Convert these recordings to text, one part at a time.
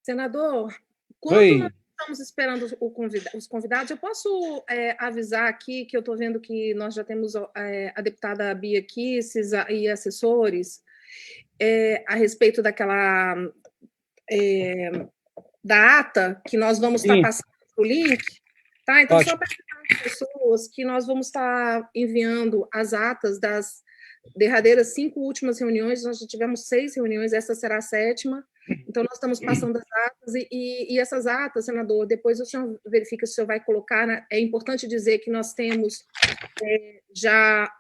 Senador, enquanto Oi. nós estamos esperando os convidados, eu posso avisar aqui que eu estou vendo que nós já temos a deputada Bia Kicis e assessores a respeito daquela da ata que nós vamos estar passando o link, tá? Então, Ótimo. só para as pessoas que nós vamos estar enviando as atas das derradeiras 5 últimas reuniões, nós já tivemos 6 reuniões, essa será a 7ª. Então, nós estamos passando as atas, e essas atas, senador, depois o senhor verifica se o senhor vai colocar, né? É importante dizer que nós temos já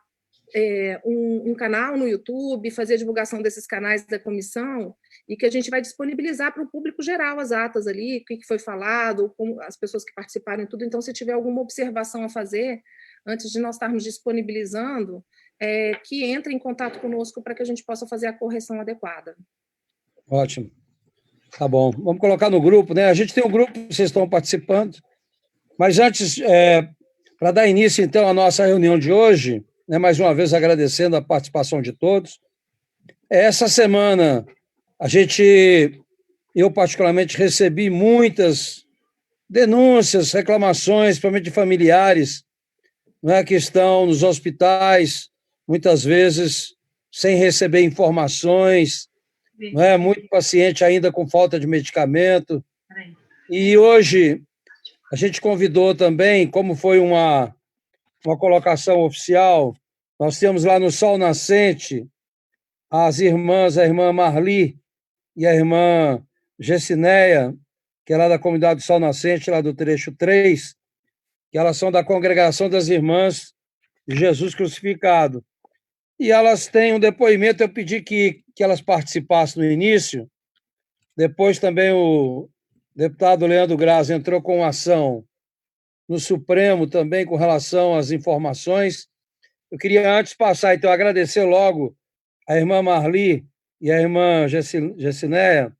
um canal no YouTube, fazer a divulgação desses canais da comissão, e que a gente vai disponibilizar para o público geral as atas ali, o que foi falado, como as pessoas que participaram e tudo. Então, se tiver alguma observação a fazer, antes de nós estarmos disponibilizando, que entre em contato conosco para que a gente possa fazer a correção adequada. Ótimo. Tá bom. Vamos colocar no grupo, né? A gente tem um grupo, vocês estão participando. Mas antes, para dar início, então, à nossa reunião de hoje, né, mais uma vez agradecendo a participação de todos. Essa semana, eu particularmente recebi muitas denúncias, reclamações, principalmente de familiares, né, que estão nos hospitais, muitas vezes sem receber informações, né, muito paciente ainda com falta de medicamento. E hoje a gente convidou também, como foi uma colocação oficial, nós temos lá no Sol Nascente as irmãs, a irmã Marli e a irmã Gessinéia, que é lá da comunidade do Sol Nascente, lá do trecho 3, que elas são da congregação das irmãs de Jesus Crucificado. E elas têm um depoimento, eu pedi que elas participassem no início, depois também o deputado Leandro Graz entrou com ação no Supremo também com relação às informações. Eu queria antes passar, então, agradecer logo a irmã Marli e a irmã Gessinéia.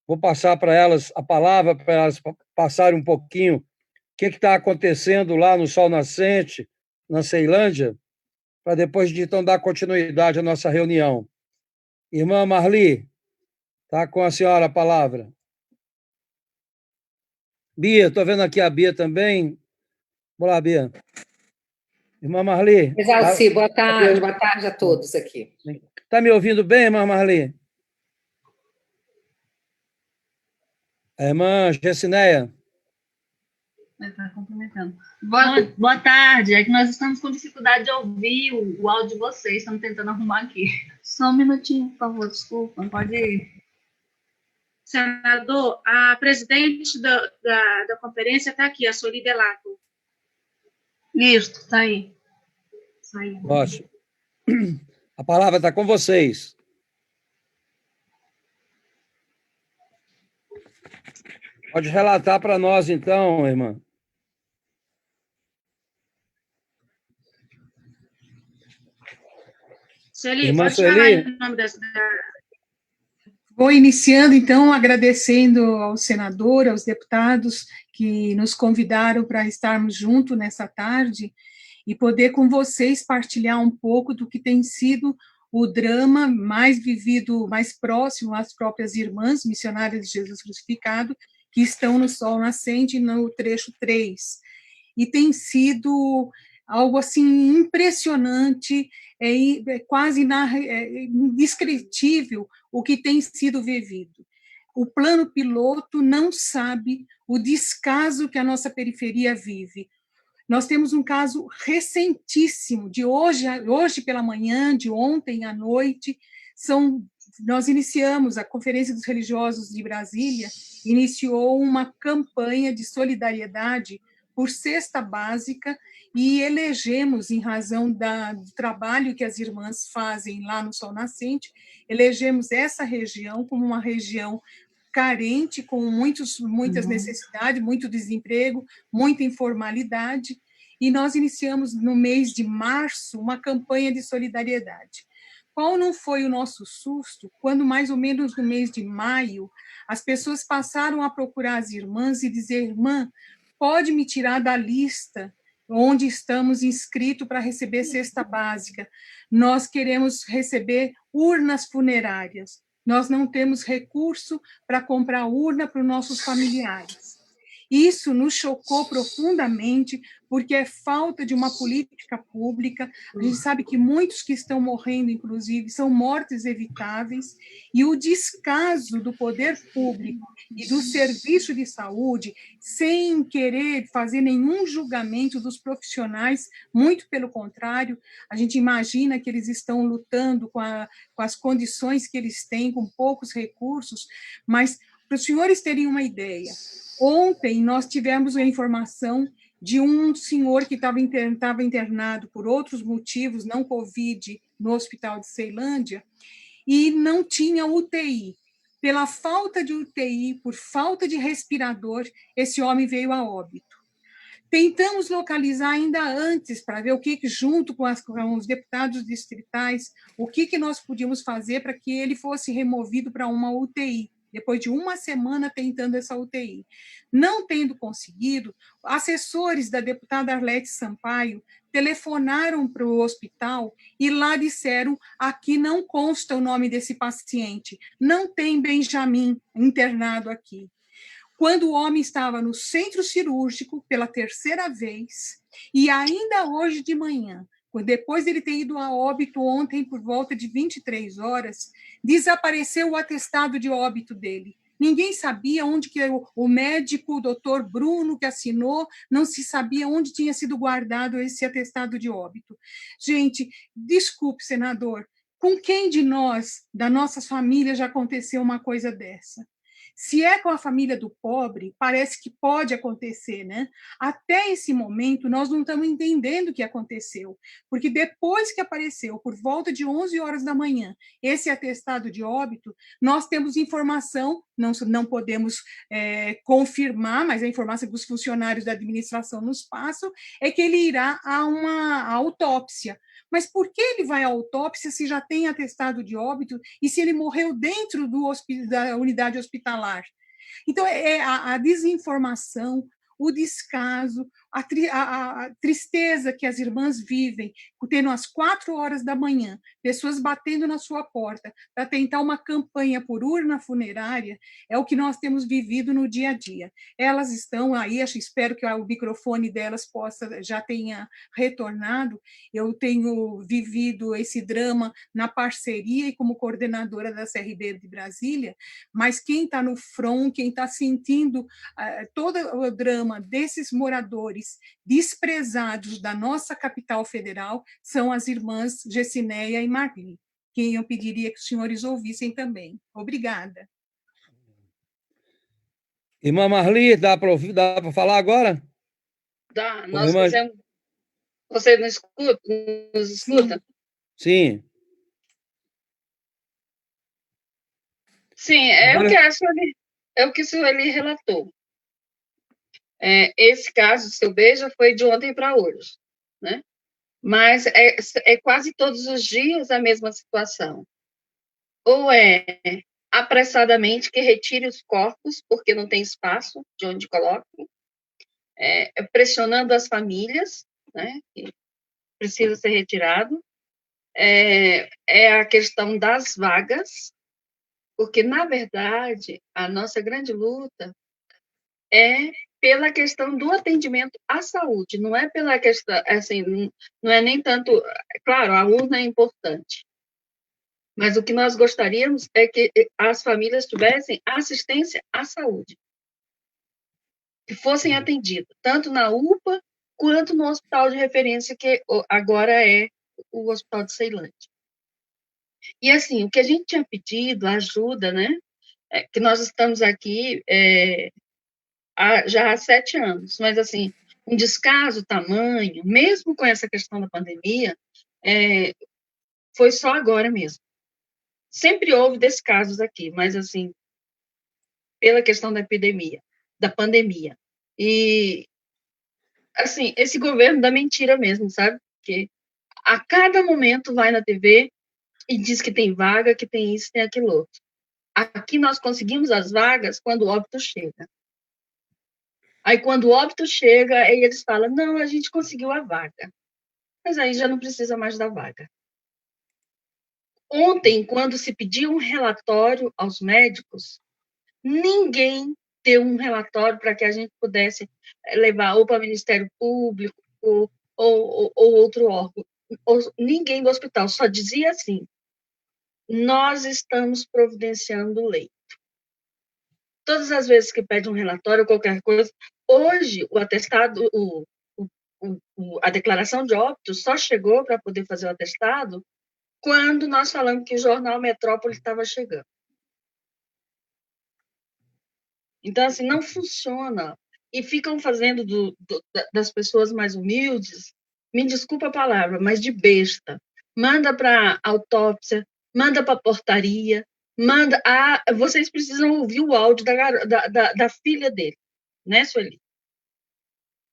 Vou passar para elas a palavra, para elas passarem um pouquinho o que está acontecendo lá no Sol Nascente, na Ceilândia, para depois de então dar continuidade à nossa reunião. Irmã Marli, está com a senhora a palavra. Bia, estou vendo aqui a Bia também. Olá, Bia. Irmã Marli. Exalci, boa tarde a todos aqui. Está me ouvindo bem, irmã Marli? A irmã Gessinéia. Está complementando. Boa tarde, é que nós estamos com dificuldade de ouvir o áudio de vocês, estamos tentando arrumar aqui. Só um minutinho, por favor, desculpa, pode ir. Senador, a presidente da conferência está aqui, a Soli Delato. Isso, está aí. Ótimo. A palavra está com vocês. Pode relatar para nós, então, irmã. Sueli, irmã pode Sueli? falar em nome dessa... Vou iniciando, então, agradecendo ao senador, aos deputados que nos convidaram para estarmos juntos nessa tarde e poder com vocês partilhar um pouco do que tem sido o drama mais vivido, mais próximo às próprias irmãs missionárias de Jesus Crucificado, que estão no Sol Nascente, no trecho 3. E tem sido algo assim impressionante, quase indescritível o que tem sido vivido. O plano piloto não sabe o descaso que a nossa periferia vive. Nós temos um caso recentíssimo, de hoje pela manhã, de ontem à noite, nós iniciamos, a Conferência dos Religiosos de Brasília iniciou uma campanha de solidariedade por cesta básica e elegemos, em razão do trabalho que as irmãs fazem lá no Sol Nascente, elegemos essa região como uma região carente, com muitas necessidades, muito desemprego, muita informalidade, e nós iniciamos no mês de março uma campanha de solidariedade. Qual não foi o nosso susto quando, mais ou menos no mês de maio, as pessoas passaram a procurar as irmãs e dizer: irmã, pode me tirar da lista onde estamos inscritos para receber cesta básica? Nós queremos receber urnas funerárias. nós não temos recurso para comprar urna para os nossos familiares. Isso nos chocou profundamente, porque é falta de uma política pública. A gente sabe que muitos que estão morrendo, inclusive, são mortes evitáveis, e o descaso do poder público e do serviço de saúde, sem querer fazer nenhum julgamento dos profissionais, muito pelo contrário, a gente imagina que eles estão lutando com as condições que eles têm, com poucos recursos, mas, para os senhores terem uma ideia, ontem nós tivemos a informação de um senhor que estava internado por outros motivos, não Covid, no hospital de Ceilândia, e não tinha UTI. Pela falta de UTI, por falta de respirador, esse homem veio a óbito. Tentamos localizar ainda antes, para ver o que, junto com os deputados distritais, o que nós podíamos fazer para que ele fosse removido para uma UTI, depois de uma semana tentando essa UTI. Não tendo conseguido, assessores da deputada Arlete Sampaio telefonaram para o hospital e lá disseram: aqui não consta o nome desse paciente, não tem Benjamin internado aqui. Quando o homem estava no centro cirúrgico pela terceira vez, e ainda hoje de manhã, depois dele ter ido a óbito ontem por volta de 23 horas, desapareceu o atestado de óbito dele. Ninguém sabia onde que o médico, o doutor Bruno, que assinou, não se sabia onde tinha sido guardado esse atestado de óbito. Gente, desculpe, senador, com quem de nós, da nossas famílias, já aconteceu uma coisa dessa? Se é com a família do pobre, parece que pode acontecer, né? Até esse momento, nós não estamos entendendo o que aconteceu, porque depois que apareceu, por volta de 11 horas da manhã, esse atestado de óbito, nós temos informação, não podemos confirmar, mas a informação que os funcionários da administração nos passam é que ele irá a uma autópsia. Mas por que ele vai à autópsia se já tem atestado de óbito e se ele morreu dentro da unidade hospitalar? Então, a desinformação, o descaso, a tristeza que as irmãs vivem, tendo às 4 horas da manhã, pessoas batendo na sua porta para tentar uma campanha por urna funerária, é o que nós temos vivido no dia a dia. Elas estão aí, espero que o microfone delas já tenha retornado. Eu tenho vivido esse drama na parceria e como coordenadora da CRB de Brasília, mas quem está no front, quem está sentindo todo o drama desses moradores desprezados da nossa capital federal são as irmãs Gessinéia e Marli, quem eu pediria que os senhores ouvissem também. Obrigada. Irmã Marli, dá para ouvir, dá para falar agora? Dá, nós fizemos... Você nos escuta? Sim. Sim, é o que o senhor ali relatou. Esse caso, seu Beija, foi de ontem para hoje, né? Mas é quase todos os dias a mesma situação. Ou é apressadamente que retire os corpos, porque não tem espaço de onde coloque, pressionando as famílias, né, que precisa ser retirado, é a questão das vagas, porque, na verdade, a nossa grande luta é pela questão do atendimento à saúde, não é pela questão, assim, não é nem tanto, claro, a urna é importante, mas o que nós gostaríamos é que as famílias tivessem assistência à saúde, que fossem atendidas, tanto na UPA quanto no hospital de referência, que agora é o Hospital de Ceilândia. E, assim, o que a gente tinha pedido, ajuda, né, que nós estamos aqui já há 7 anos, mas, assim, um descaso tamanho, mesmo com essa questão da pandemia, foi só agora mesmo. Sempre houve descasos aqui, mas, assim, pela questão da epidemia, da pandemia. E, assim, esse governo da mentira mesmo, sabe? Porque a cada momento vai na TV e diz que tem vaga, que tem isso, tem aquilo outro. Aqui nós conseguimos as vagas quando o óbito chega. Aí, quando o óbito chega, aí eles falam, não, a gente conseguiu a vaga. Mas aí já não precisa mais da vaga. Ontem, quando se pediu um relatório aos médicos, ninguém deu um relatório para que a gente pudesse levar ou para o Ministério Público ou outro órgão. Ninguém do hospital, só dizia assim: nós estamos providenciando lei. Todas as vezes que pede um relatório ou qualquer coisa, hoje o atestado, a declaração de óbito só chegou para poder fazer o atestado quando nós falamos que o jornal Metrópole estava chegando. Então, assim, não funciona. E ficam fazendo das pessoas mais humildes, me desculpa a palavra, mas de besta. Manda para autópsia, manda para portaria, manda. Vocês precisam ouvir o áudio da filha dele, né, Sueli?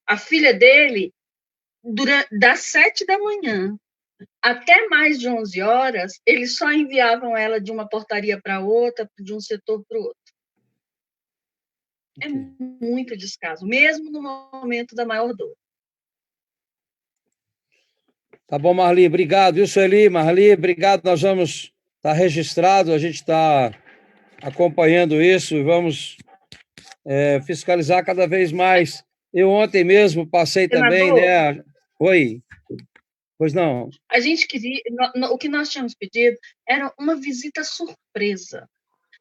A filha dele, das 7 da manhã até mais de 11 horas, eles só enviavam ela de uma portaria para outra, de um setor para o outro. É muito descaso, mesmo no momento da maior dor. Tá bom, Marli, obrigado, viu, Sueli? Marli, obrigado, nós vamos estar registrado, a gente está acompanhando isso e vamos fiscalizar cada vez mais. Eu ontem mesmo passei também, né? Oi, pois não. A gente queria, o que nós tínhamos pedido era uma visita surpresa.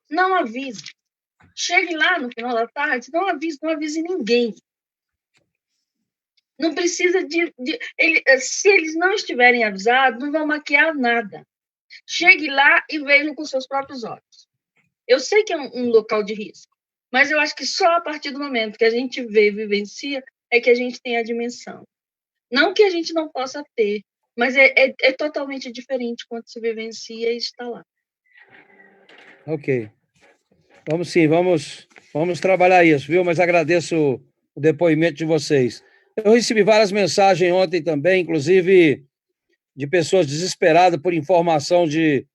Não avise. Chegue lá no final da tarde, não avise ninguém. Não precisa se eles não estiverem avisados, não vão maquiar nada. Chegue lá e veja com seus próprios olhos. Eu sei que é um local de risco, mas eu acho que só a partir do momento que a gente vê e vivencia é que a gente tem a dimensão. Não que a gente não possa ter, mas é totalmente diferente quando se vivencia e está lá. Ok. Vamos sim, vamos trabalhar isso, viu? Mas agradeço o depoimento de vocês. Eu recebi várias mensagens ontem também, inclusive de pessoas desesperadas por informação de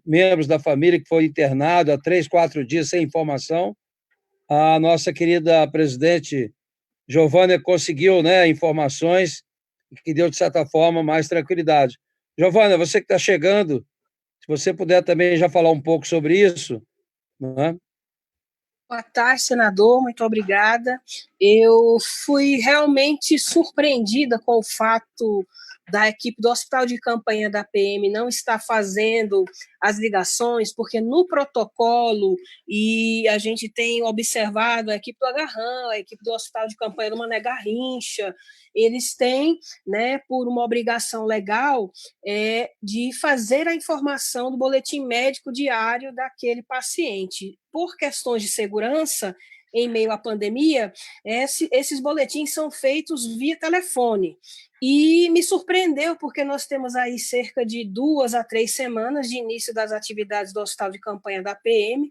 membros da família que foi internado há 3, 4 dias sem informação. A nossa querida presidente Giovânia conseguiu, né, informações que deu, de certa forma, mais tranquilidade. Giovânia, você que está chegando, se você puder também já falar um pouco sobre isso, né? Boa tarde, senador, muito obrigada. Eu fui realmente surpreendida com o fato da equipe do Hospital de Campanha da PM não estar fazendo as ligações, porque no protocolo, e a gente tem observado a equipe do Agarrão, a equipe do Hospital de Campanha do Mané Garrincha, eles têm, né, por uma obrigação legal, de fazer a informação do boletim médico diário daquele paciente. Por questões de segurança, em meio à pandemia, esses boletins são feitos via telefone. E me surpreendeu, porque nós temos aí cerca de 2 a 3 semanas de início das atividades do Hospital de Campanha da PM.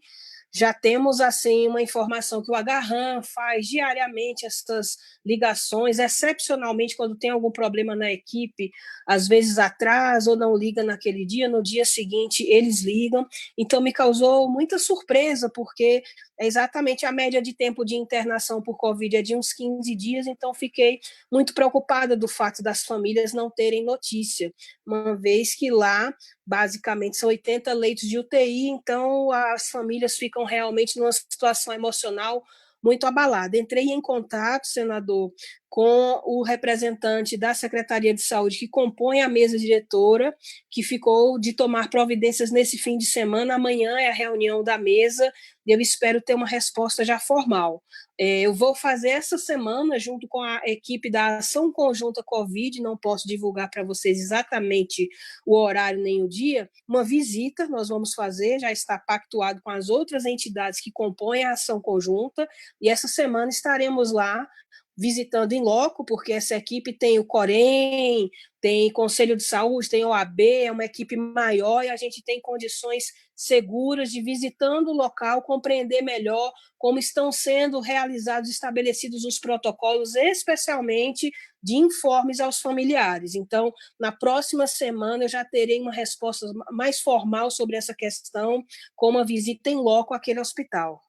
Já temos, assim, uma informação que o Agarram faz diariamente essas ligações, excepcionalmente quando tem algum problema na equipe, às vezes atrasa ou não liga naquele dia, no dia seguinte eles ligam. Então me causou muita surpresa, porque é exatamente a média de tempo de internação por Covid é de uns 15 dias, então fiquei muito preocupada do fato das famílias não terem notícia, uma vez que lá, basicamente, são 80 leitos de UTI, então as famílias ficam realmente numa situação emocional muito abalada. Entrei em contato, senador, com o representante da Secretaria de Saúde que compõe a mesa diretora, que ficou de tomar providências nesse fim de semana. Amanhã é a reunião da mesa e eu espero ter uma resposta já formal. Eu vou fazer essa semana, junto com a equipe da Ação Conjunta Covid, não posso divulgar para vocês exatamente o horário nem o dia, uma visita nós vamos fazer, já está pactuado com as outras entidades que compõem a Ação Conjunta, e essa semana estaremos lá visitando em loco, porque essa equipe tem o Corém, tem Conselho de Saúde, tem OAB, é uma equipe maior e a gente tem condições seguras de, visitando o local, compreender melhor como estão sendo realizados e estabelecidos os protocolos, especialmente de informes aos familiares. Então, na próxima semana eu já terei uma resposta mais formal sobre essa questão, com uma visita em loco àquele hospital.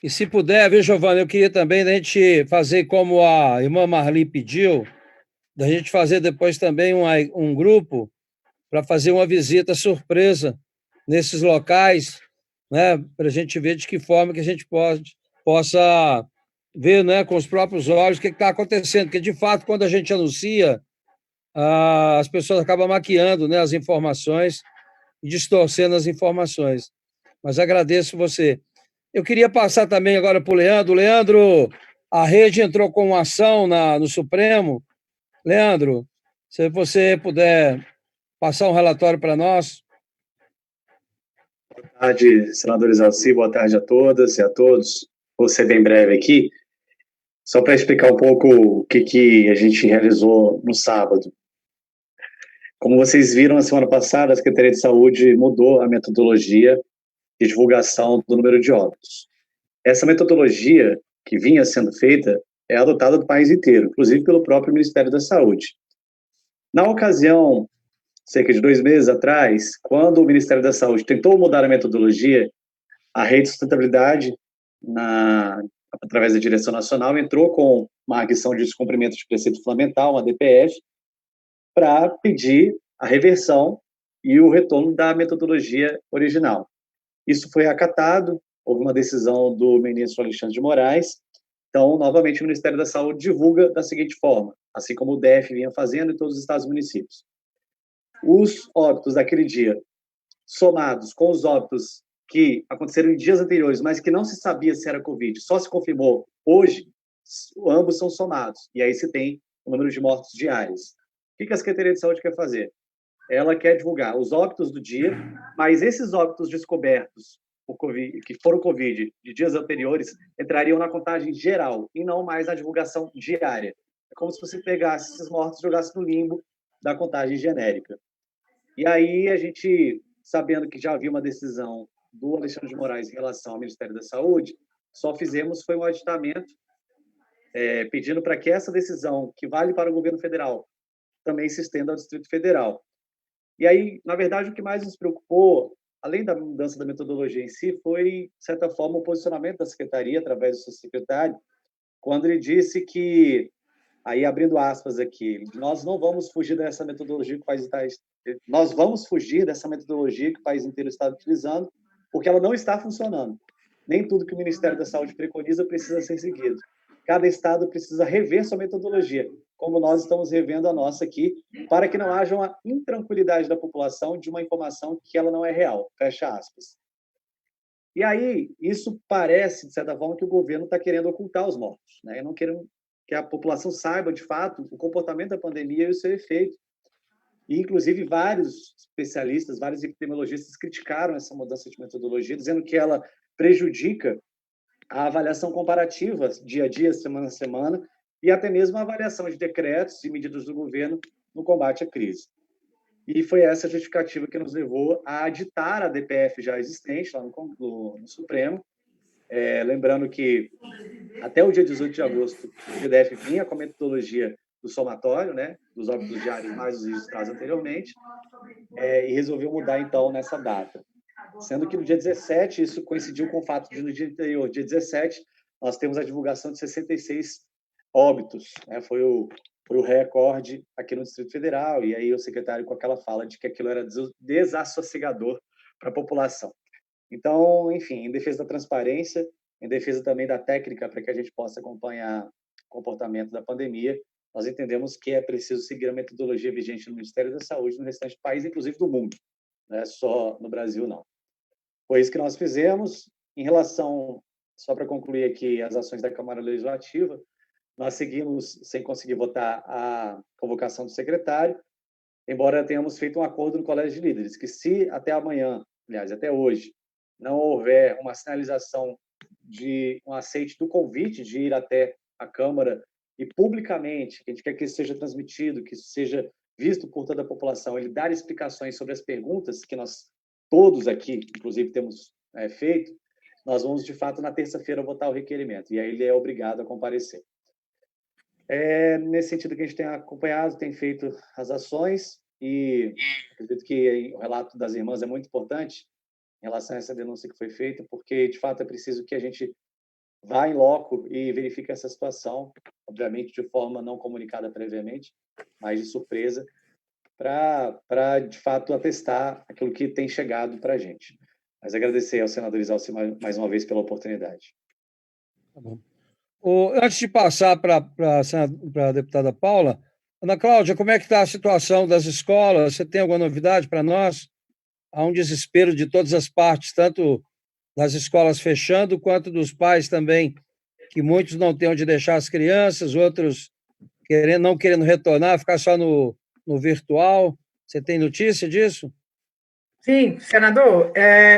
E se puder, viu, Giovana, eu queria também a gente fazer como a irmã Marli pediu, da gente fazer depois também um grupo para fazer uma visita surpresa nesses locais, né, para a gente ver de que forma que a gente possa ver, né, com os próprios olhos o que está acontecendo, porque, de fato, quando a gente anuncia, as pessoas acabam maquiando, né, as informações e distorcendo as informações. Mas agradeço você. Eu queria passar também agora para o Leandro. Leandro, a rede entrou com uma ação no Supremo. Leandro, se você puder passar um relatório para nós. Boa tarde, senadores Alci, boa tarde a todas e a todos. Vou ser bem breve aqui, só para explicar um pouco o que a gente realizou no sábado. Como vocês viram, na semana passada, a Secretaria de Saúde mudou a metodologia de divulgação do número de óbitos. Essa metodologia que vinha sendo feita é adotada do país inteiro, inclusive pelo próprio Ministério da Saúde. Na ocasião, cerca de 2 meses atrás, quando o Ministério da Saúde tentou mudar a metodologia, a Rede de Sustentabilidade, através da Direção Nacional, entrou com uma arguição de descumprimento de preceito fundamental, uma DPF, para pedir a reversão e o retorno da metodologia original. Isso foi acatado, houve uma decisão do ministro Alexandre de Moraes. Então, novamente, o Ministério da Saúde divulga da seguinte forma, assim como o DF vinha fazendo em todos os estados e municípios. Os óbitos daquele dia, somados com os óbitos que aconteceram em dias anteriores, mas que não se sabia se era Covid, só se confirmou hoje, ambos são somados. E aí se tem o número de mortos diários. O que a Secretaria de Saúde quer fazer? Ela quer divulgar os óbitos do dia, mas esses óbitos descobertos por COVID, que foram Covid de dias anteriores, entrariam na contagem geral e não mais na divulgação diária. É como se você pegasse esses mortos e jogasse no limbo da contagem genérica. E aí a gente, sabendo que já havia uma decisão do Alexandre de Moraes em relação ao Ministério da Saúde, só fizemos foi um aditamento pedindo para que essa decisão, que vale para o governo federal, também se estenda ao Distrito Federal. E aí, na verdade, o que mais nos preocupou, além da mudança da metodologia em si, foi, de certa forma, o posicionamento da Secretaria, através do seu secretário, quando ele disse que, aí abrindo aspas aqui, nós não vamos fugir dessa metodologia que o país está... Nós vamos fugir dessa metodologia que o país inteiro está utilizando, porque ela não está funcionando. Nem tudo que o Ministério da Saúde preconiza precisa ser seguido. Cada estado precisa rever sua metodologia, como nós estamos revendo a nossa aqui, para que não haja uma intranquilidade da população de uma informação que ela não é real, fecha aspas. E aí, isso parece, de certa forma, que o governo está querendo ocultar os mortos, né? Não querendo que a população saiba, de fato, o comportamento da pandemia e o seu efeito. E, inclusive, vários especialistas, vários epidemiologistas criticaram essa mudança de metodologia, dizendo que ela prejudica a avaliação comparativa, dia a dia, semana a semana, e até mesmo a avaliação de decretos e medidas do governo no combate à crise. E foi essa justificativa que nos levou a aditar a DPF já existente lá no Supremo, lembrando que até o dia 18 de agosto o DF vinha com a metodologia do somatório, né, dos óbitos diários mais os registrados anteriormente, e resolveu mudar, então, nessa data. Sendo que no dia 17, isso coincidiu com o fato de no dia anterior, dia 17, nós temos a divulgação de 66 óbitos, né? Foi o recorde aqui no Distrito Federal, e aí o secretário com aquela fala de que aquilo era desassossegador para a população. Então, enfim, em defesa da transparência, em defesa também da técnica para que a gente possa acompanhar o comportamento da pandemia, nós entendemos que é preciso seguir a metodologia vigente no Ministério da Saúde e no restante do país, inclusive do mundo, não é só no Brasil, não. Foi isso que nós fizemos. Em relação, só para concluir aqui, as ações da Câmara Legislativa, nós seguimos sem conseguir votar a convocação do secretário, embora tenhamos feito um acordo no Colégio de Líderes, que se até amanhã, aliás, até hoje, não houver uma sinalização de um aceite do convite de ir até a Câmara e publicamente, que a gente quer que isso seja transmitido, que isso seja visto por toda a população, ele dar explicações sobre as perguntas que nós todos aqui, inclusive, temos feito, nós vamos, de fato, na terça-feira votar o requerimento, e aí ele é obrigado a comparecer. Nesse sentido que a gente tem acompanhado, tem feito as ações, e acredito que o relato das irmãs é muito importante em relação a essa denúncia que foi feita, porque, de fato, é preciso que a gente vá em loco e verifique essa situação, obviamente de forma não comunicada previamente, mas de surpresa, para de fato atestar aquilo que tem chegado para a gente. Mas agradecer ao senador Isalci mais uma vez pela oportunidade. Tá bom. Antes de passar para a deputada Paula, Ana Cláudia, como é que está a situação das escolas? Você tem alguma novidade para nós? Há um desespero de todas as partes, tanto das escolas fechando, quanto dos pais também, que muitos não têm onde deixar as crianças, outros não querendo retornar, ficar só no virtual. Você tem notícia disso? Sim, senador.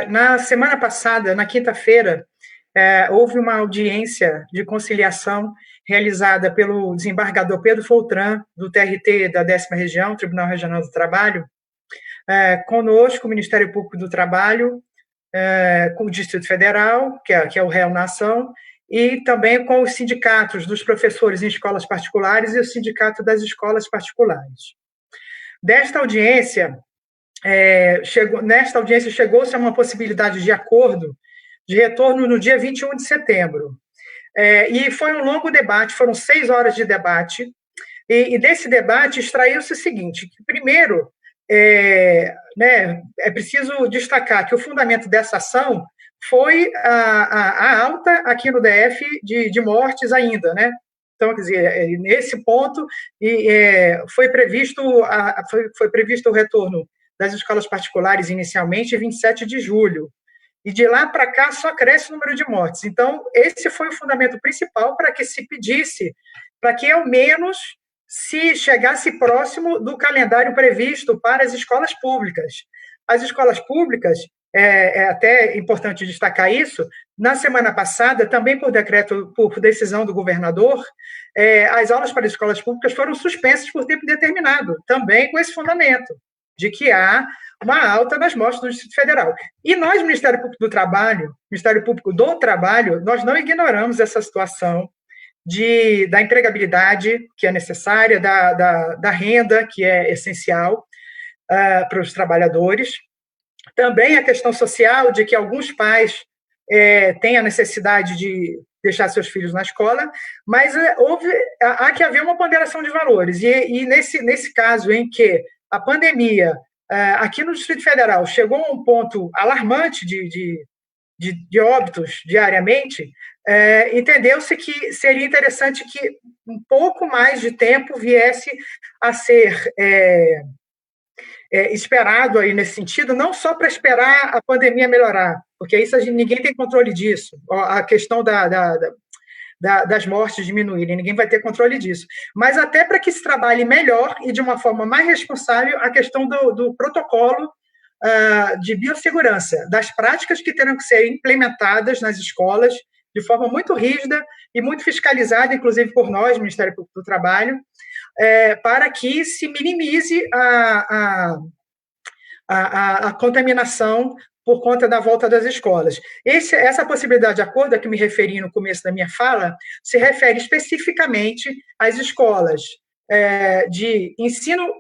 Na semana passada, na quinta-feira, houve uma audiência de conciliação realizada pelo desembargador Pedro Foltran, do TRT da 10ª Região, Tribunal Regional do Trabalho, conosco, o Ministério Público do Trabalho, com o Distrito Federal, que é o réu na ação, e também com os sindicatos dos professores em escolas particulares e o sindicato das escolas particulares. Nesta audiência, chegou-se a uma possibilidade de acordo de retorno no dia 21 de setembro. E foi um longo debate, foram 6 horas de debate, e desse debate extraiu-se o seguinte, que primeiro, é preciso destacar que o fundamento dessa ação foi a alta aqui no DF de mortes ainda, né? Então, quer dizer, nesse ponto foi previsto o retorno das escolas particulares inicialmente em 27 de julho, e de lá para cá só cresce o número de mortes. Então, esse foi o fundamento principal para que se pedisse, para que ao menos se chegasse próximo do calendário previsto para as escolas públicas. As escolas públicas, é até importante destacar isso, na semana passada, também por decreto, por decisão do governador, as aulas para as escolas públicas foram suspensas por tempo determinado, também com esse fundamento, de que há uma alta nas mortes do Distrito Federal. E nós, Ministério Público do Trabalho, nós não ignoramos essa situação da empregabilidade, que é necessária, da renda, que é essencial para os trabalhadores. Também a questão social, de que alguns pais têm a necessidade de deixar seus filhos na escola, mas há que haver uma ponderação de valores. E nesse caso em que a pandemia, aqui no Distrito Federal, chegou a um ponto alarmante de óbitos diariamente, entendeu-se que seria interessante que um pouco mais de tempo viesse a ser esperado aí nesse sentido, não só para esperar a pandemia melhorar, porque isso ninguém tem controle disso, a questão das mortes diminuírem, ninguém vai ter controle disso, mas até para que se trabalhe melhor e de uma forma mais responsável a questão do protocolo de biossegurança, das práticas que terão que ser implementadas nas escolas de forma muito rígida e muito fiscalizada, inclusive por nós, Ministério Público do Trabalho, para que se minimize a contaminação por conta da volta das escolas. Essa possibilidade de acordo a que me referi no começo da minha fala se refere especificamente às escolas de ensino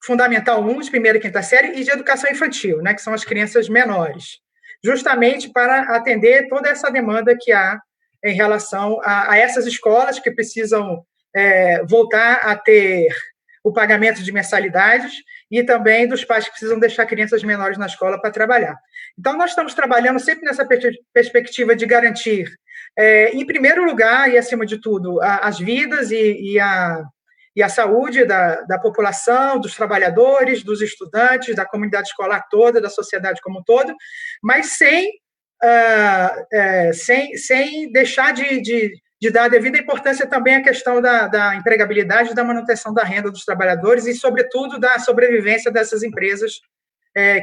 fundamental 1, de primeira e quinta série, e de educação infantil, né, que são as crianças menores, justamente para atender toda essa demanda que há em relação a essas escolas que precisam voltar a ter o pagamento de mensalidades e também dos pais que precisam deixar crianças menores na escola para trabalhar. Então, nós estamos trabalhando sempre nessa perspectiva de garantir, em primeiro lugar e acima de tudo, as vidas e a saúde da população, dos trabalhadores, dos estudantes, da comunidade escolar toda, da sociedade como um todo, mas sem deixar de dar a devida importância também à questão da empregabilidade e da manutenção da renda dos trabalhadores e, sobretudo, da sobrevivência dessas empresas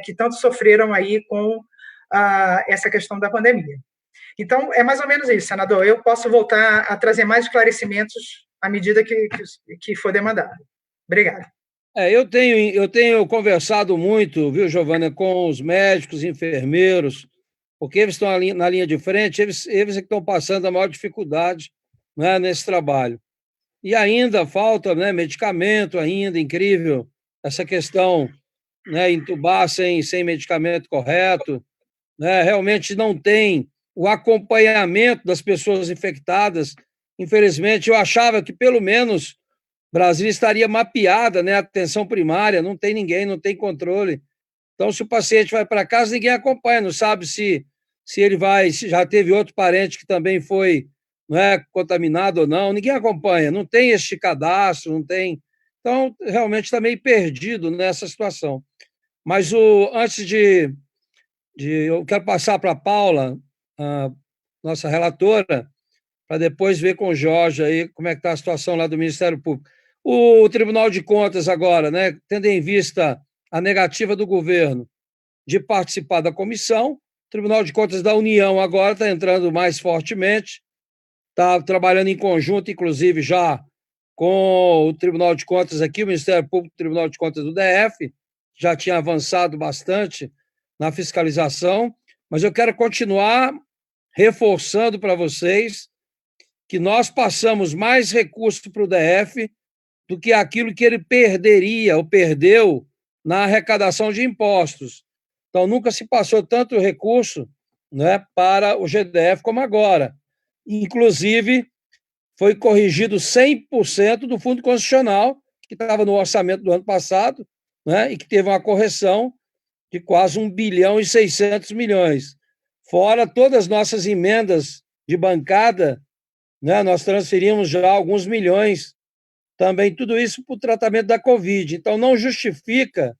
que tanto sofreram aí com essa questão da pandemia. Então, é mais ou menos isso, senador. Eu posso voltar a trazer mais esclarecimentos à medida que for demandado. Obrigado. Eu tenho conversado muito, viu, Giovana, com os médicos, enfermeiros, porque eles estão na linha de frente, eles é que estão passando a maior dificuldade, né, nesse trabalho. E ainda falta, né, medicamento, ainda incrível, essa questão, né, entubar sem medicamento correto, né, realmente não tem o acompanhamento das pessoas infectadas. Infelizmente, eu achava que, pelo menos, Brasília estaria mapeada, né? A atenção primária, não tem ninguém, não tem controle. Então, se o paciente vai para casa, ninguém acompanha, não sabe se ele vai, se já teve outro parente que também foi, não é, contaminado ou não, ninguém acompanha, não tem este cadastro, não tem. Então, realmente está meio perdido nessa situação. Mas antes eu quero passar para a Paula, a nossa relatora, para depois ver com o Jorge aí como é que está a situação lá do Ministério Público. O Tribunal de Contas agora, né, tendo em vista a negativa do governo de participar da comissão, o Tribunal de Contas da União agora está entrando mais fortemente, está trabalhando em conjunto, inclusive, já com o Tribunal de Contas aqui, o Ministério Público, o Tribunal de Contas do DF, já tinha avançado bastante na fiscalização, mas eu quero continuar reforçando para vocês que nós passamos mais recursos para o DF do que aquilo que ele perderia ou perdeu na arrecadação de impostos. Então, nunca se passou tanto recurso, né, para o GDF como agora. Inclusive, foi corrigido 100% do Fundo Constitucional, que estava no orçamento do ano passado, né, e que teve uma correção de quase 1 bilhão e 600 milhões. Fora todas as nossas emendas de bancada, né, nós transferimos já alguns milhões também, tudo isso para o tratamento da Covid. Então, não justifica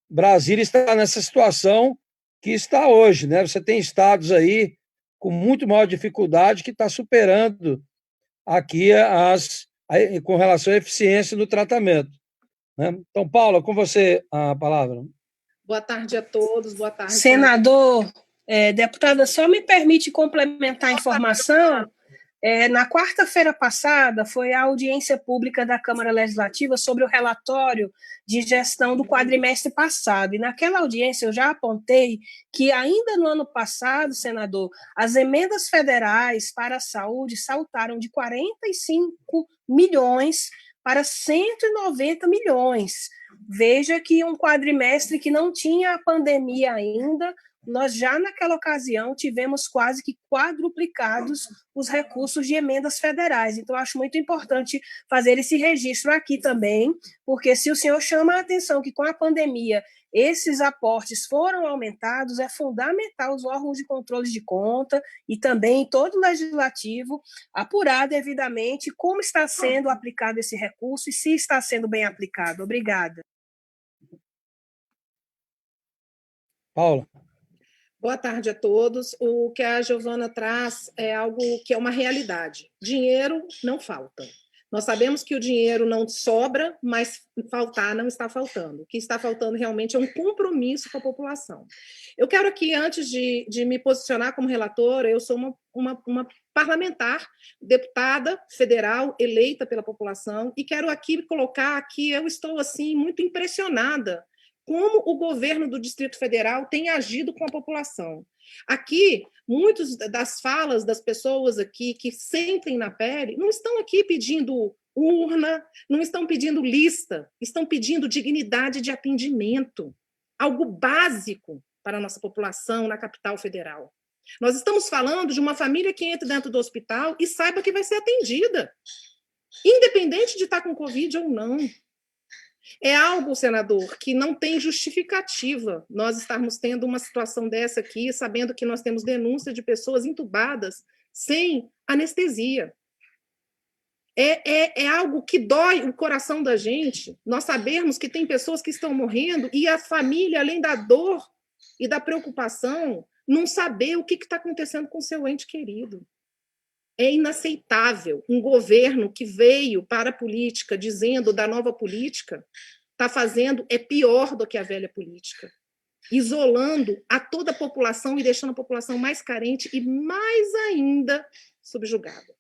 Brasília estar nessa situação que está hoje, né? Você tem estados aí com muito maior dificuldade que está superando aqui com relação à eficiência do tratamento, né? Então, Paula, com você a palavra. Boa tarde a todos, boa tarde. Senador, deputada, só me permite complementar a informação. Na quarta-feira passada, foi a audiência pública da Câmara Legislativa sobre o relatório de gestão do quadrimestre passado. E naquela audiência eu já apontei que ainda no ano passado, senador, as emendas federais para a saúde saltaram de 45 milhões para 190 milhões. Veja que um quadrimestre que não tinha a pandemia ainda, nós já naquela ocasião tivemos quase que quadruplicados os recursos de emendas federais. Então, acho muito importante fazer esse registro aqui também, porque se o senhor chama a atenção que com a pandemia esses aportes foram aumentados, é fundamental os órgãos de controle de conta e também todo o legislativo apurar devidamente como está sendo aplicado esse recurso e se está sendo bem aplicado. Obrigada. Paula. Boa tarde a todos. O que a Giovana traz é algo que é uma realidade. Dinheiro não falta. Nós sabemos que o dinheiro não sobra, mas faltar não está faltando. O que está faltando realmente é um compromisso com a população. Eu quero aqui, antes de me posicionar como relatora, eu sou uma parlamentar, deputada federal eleita pela população, e quero aqui colocar que eu estou assim muito impressionada como o governo do Distrito Federal tem agido com a população. Aqui, muitas das falas das pessoas aqui que sentem na pele não estão aqui pedindo urna, não estão pedindo lista, estão pedindo dignidade de atendimento, algo básico para a nossa população na capital federal. Nós estamos falando de uma família que entra dentro do hospital e saiba que vai ser atendida, independente de estar com Covid ou não. É algo, senador, que não tem justificativa nós estarmos tendo uma situação dessa aqui, sabendo que nós temos denúncia de pessoas entubadas sem anestesia. É algo que dói o coração da gente, nós sabermos que tem pessoas que estão morrendo e a família, além da dor e da preocupação, não saber o que está acontecendo com seu ente querido. É inaceitável um governo que veio para a política dizendo da nova política, está fazendo é pior do que a velha política, isolando a toda a população e deixando a população mais carente e mais ainda subjugada.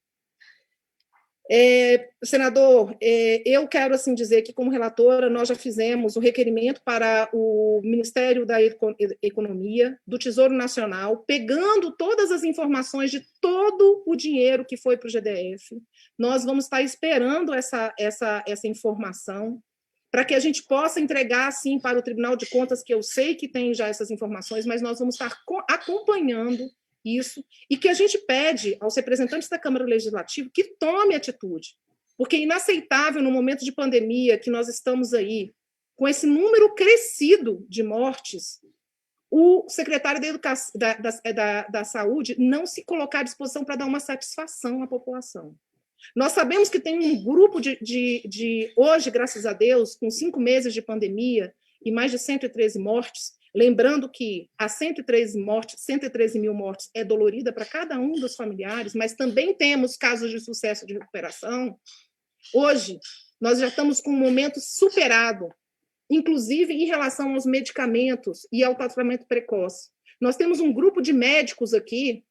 Senador, eu quero assim dizer que, como relatora, nós já fizemos o requerimento para o Ministério da Economia, do Tesouro Nacional, pegando todas as informações de todo o dinheiro que foi para o GDF. Nós vamos estar esperando essa informação para que a gente possa entregar, assim, para o Tribunal de Contas, que eu sei que tem já essas informações, mas nós vamos estar acompanhando isso, e que a gente pede aos representantes da Câmara Legislativa que tome atitude, porque é inaceitável, no momento de pandemia que nós estamos aí, com esse número crescido de mortes, o secretário da Saúde não se colocar à disposição para dar uma satisfação à população. Nós sabemos que tem um grupo hoje, graças a Deus, com 5 meses de pandemia e mais de 113 mortes, lembrando que as 113 mil mortes é dolorida para cada um dos familiares, mas também temos casos de sucesso de recuperação. Hoje, nós já estamos com um momento superado, inclusive em relação aos medicamentos e ao tratamento precoce. Nós temos um grupo de médicos aqui,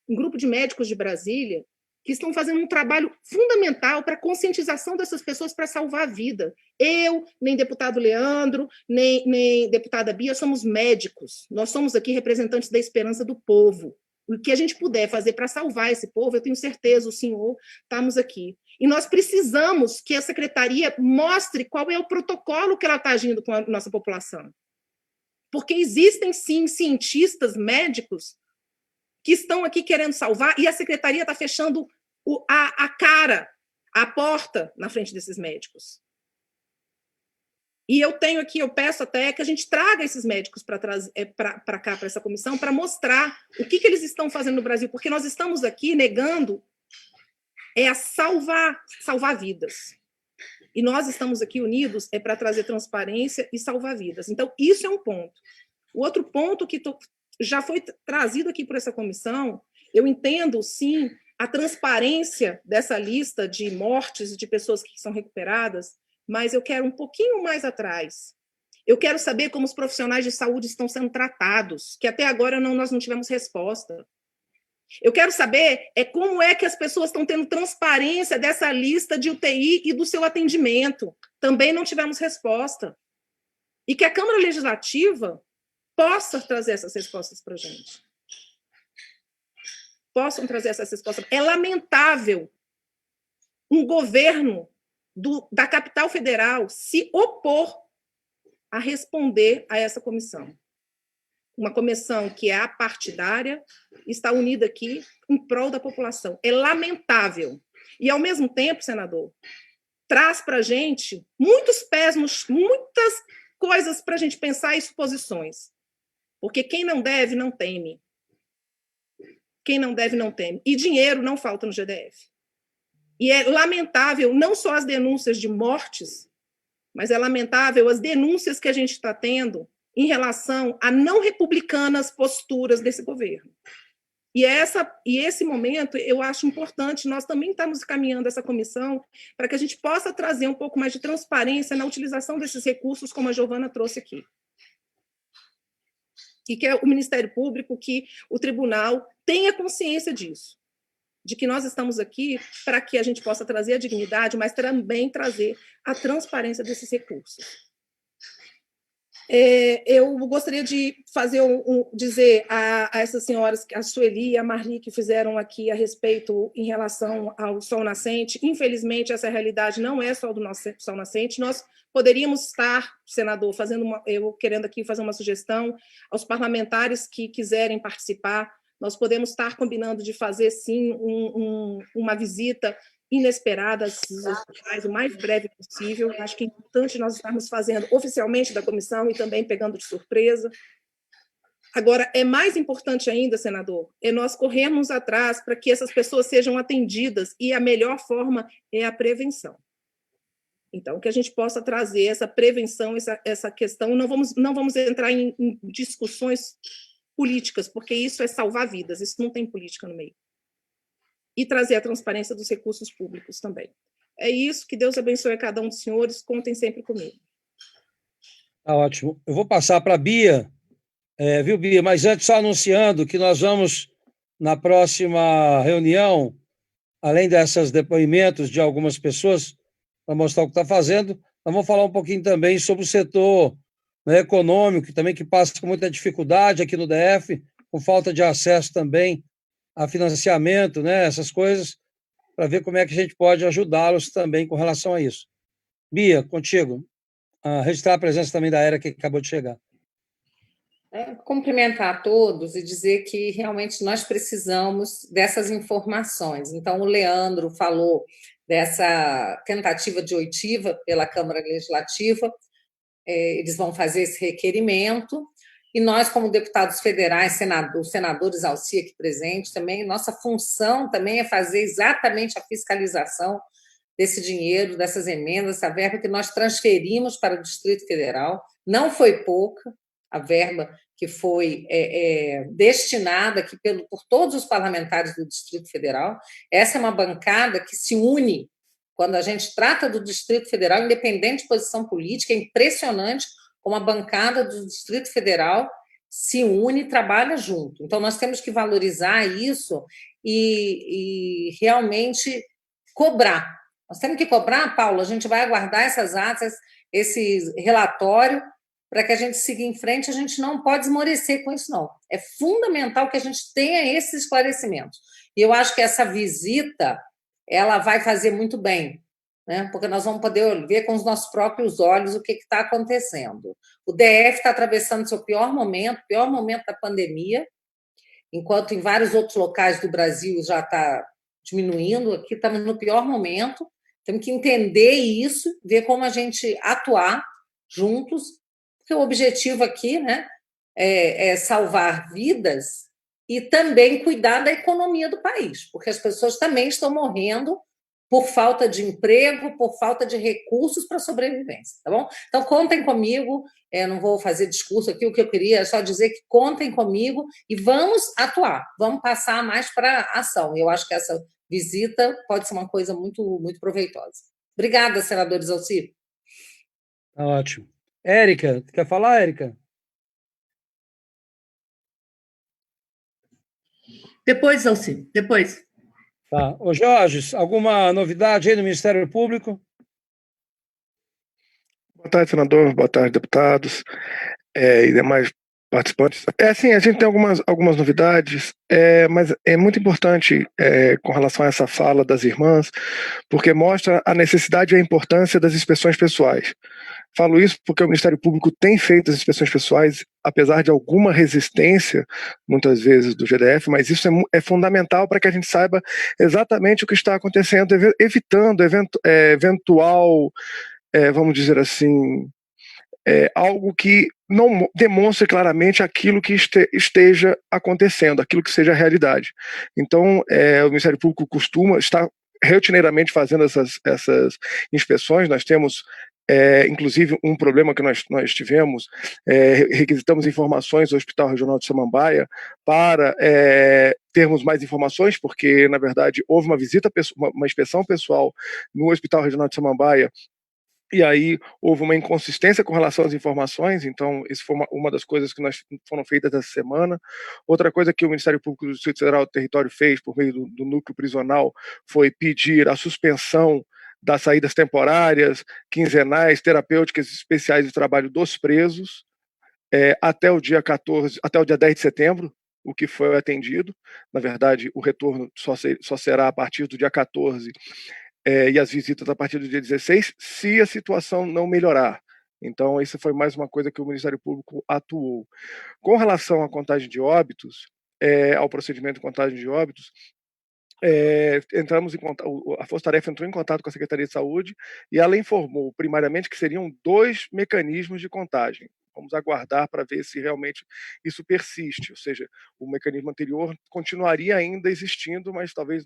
um grupo de médicos de Brasília, que estão fazendo um trabalho fundamental para a conscientização dessas pessoas para salvar a vida. Eu, nem deputado Leandro, nem deputada Bia, somos médicos. Nós somos aqui representantes da esperança do povo. O que a gente puder fazer para salvar esse povo, eu tenho certeza, o senhor, estamos aqui. E nós precisamos que a secretaria mostre qual é o protocolo que ela está agindo com a nossa população. Porque existem, sim, cientistas, médicos, que estão aqui querendo salvar, e a secretaria está fechando a cara, a porta na frente desses médicos. E eu peço até que a gente traga esses médicos para cá, para essa comissão, para mostrar o que eles estão fazendo no Brasil, porque nós estamos aqui negando a salvar vidas. E nós estamos aqui unidos para trazer transparência e salvar vidas. Então, isso é um ponto. O outro ponto que já foi trazido aqui por essa comissão, eu entendo, sim, a transparência dessa lista de mortes de pessoas que são recuperadas, mas eu quero um pouquinho mais atrás. Eu quero saber como os profissionais de saúde estão sendo tratados, que até agora nós não tivemos resposta. Eu quero saber como é que as pessoas estão tendo transparência dessa lista de UTI e do seu atendimento. Também não tivemos resposta. E que a Câmara Legislativa possa trazer essas respostas para a gente. Possam trazer essas respostas. É lamentável um governo da capital federal se opor a responder a essa comissão. Uma comissão que é apartidária, está unida aqui em prol da população. É lamentável. E, ao mesmo tempo, senador, traz para a gente muitas coisas para a gente pensar e suposições. Porque quem não deve, não teme. Quem não deve, não teme. E dinheiro não falta no GDF. E é lamentável não só as denúncias de mortes, mas é lamentável as denúncias que a gente está tendo em relação a não republicanas posturas desse governo. E esse momento, eu acho importante, nós também estamos caminhando essa comissão para que a gente possa trazer um pouco mais de transparência na utilização desses recursos, como a Giovana trouxe aqui. E que é o Ministério Público, que o tribunal tenha consciência disso, de que nós estamos aqui para que a gente possa trazer a dignidade, mas também trazer a transparência desses recursos. Eu gostaria de dizer a essas senhoras, a Sueli e a Marli, que fizeram aqui a respeito em relação ao Sol Nascente. Infelizmente, essa realidade não é só do nosso Sol Nascente. Nós poderíamos estar, senador, eu querendo aqui fazer uma sugestão aos parlamentares que quiserem participar. Nós podemos estar combinando de fazer, sim, uma visita inesperada aos hospitais o mais breve possível. Acho que é importante nós estarmos fazendo oficialmente da comissão e também pegando de surpresa. Agora, é mais importante ainda, senador, nós corrermos atrás para que essas pessoas sejam atendidas, e a melhor forma é a prevenção. Então, que a gente possa trazer essa prevenção, essa questão. Não vamos entrar em discussões políticas, porque isso é salvar vidas, isso não tem política no meio. E trazer a transparência dos recursos públicos também. É isso, que Deus abençoe a cada um dos senhores, contem sempre comigo. Tá ótimo. Eu vou passar para a Bia, viu, Bia? Mas antes, só anunciando que nós vamos, na próxima reunião, além desses depoimentos de algumas pessoas, para mostrar o que está fazendo, nós vamos falar um pouquinho também sobre o setor, né, econômico, também que passa com muita dificuldade aqui no DF, com falta de acesso também a financiamento, né, essas coisas, para ver como é que a gente pode ajudá-los também com relação a isso. Bia, contigo. Registrar a presença também da Era, que acabou de chegar. Cumprimentar a todos e dizer que realmente nós precisamos dessas informações. Então, o Leandro falou dessa tentativa de oitiva pela Câmara Legislativa, eles vão fazer esse requerimento, e nós, como deputados federais, senadores Alci aqui presentes também, nossa função também é fazer exatamente a fiscalização desse dinheiro, dessas emendas, essa verba que nós transferimos para o Distrito Federal. Não foi pouca a verba que foi destinada aqui por todos os parlamentares do Distrito Federal. Essa é uma bancada que se une quando a gente trata do Distrito Federal, independente de posição política. É impressionante como a bancada do Distrito Federal se une e trabalha junto. Então, nós temos que valorizar isso e realmente cobrar. Nós temos que cobrar, Paulo, a gente vai aguardar essas atas, esse relatório, para que a gente siga em frente. A gente não pode esmorecer com isso, não. É fundamental que a gente tenha esses esclarecimentos. E eu acho que essa visita ela vai fazer muito bem, né? Porque nós vamos poder ver com os nossos próprios olhos o que está acontecendo. O DF está atravessando seu pior momento da pandemia, enquanto em vários outros locais do Brasil já está diminuindo, aqui estamos no pior momento. Temos que entender isso, ver como a gente atuar juntos, porque o objetivo aqui, né, é salvar vidas e também cuidar da economia do país, porque as pessoas também estão morrendo por falta de emprego, por falta de recursos para sobrevivência, tá bom? Então, contem comigo, não vou fazer discurso aqui, o que eu queria é só dizer que contem comigo e vamos atuar, vamos passar mais para a ação. Eu acho que essa visita pode ser uma coisa muito, muito proveitosa. Obrigada, senadores Alci. Tá ótimo. Érica, quer falar, Érica? Depois, Alci, depois. Tá. Ô, Jorge, alguma novidade aí no Ministério Público? Boa tarde, senador. Boa tarde, deputados e demais participantes. Sim, a gente tem algumas novidades, mas é muito importante com relação a essa fala das irmãs, porque mostra a necessidade e a importância das inspeções pessoais. Falo isso porque o Ministério Público tem feito as inspeções pessoais, apesar de alguma resistência, muitas vezes, do GDF, mas isso é fundamental para que a gente saiba exatamente o que está acontecendo, evitando eventual, vamos dizer assim, algo que não demonstre claramente aquilo que esteja acontecendo, aquilo que seja a realidade. Então, o Ministério Público costuma estar rotineiramente fazendo essas inspeções. Nós temos inclusive um problema que nós tivemos, requisitamos informações do Hospital Regional de Samambaia para termos mais informações, porque na verdade houve uma visita, uma inspeção pessoal no Hospital Regional de Samambaia, e aí houve uma inconsistência com relação às informações. Então isso foi uma das coisas que foram feitas essa semana. Outra coisa que o Ministério Público do Distrito Federal do Território fez por meio do núcleo prisional foi pedir a suspensão das saídas temporárias, quinzenais, terapêuticas especiais de trabalho dos presos, até o dia 10 de setembro, o que foi atendido. Na verdade, o retorno só será a partir do dia 14, e as visitas a partir do dia 16, se a situação não melhorar. Então, isso foi mais uma coisa que o Ministério Público atuou. Com relação à contagem de óbitos, ao procedimento de contagem de óbitos, entramos em contato, a Força Tarefa entrou em contato com a Secretaria de Saúde e ela informou primariamente que seriam 2 mecanismos de contagem. Vamos aguardar para ver se realmente isso persiste, ou seja, o mecanismo anterior continuaria ainda existindo, mas talvez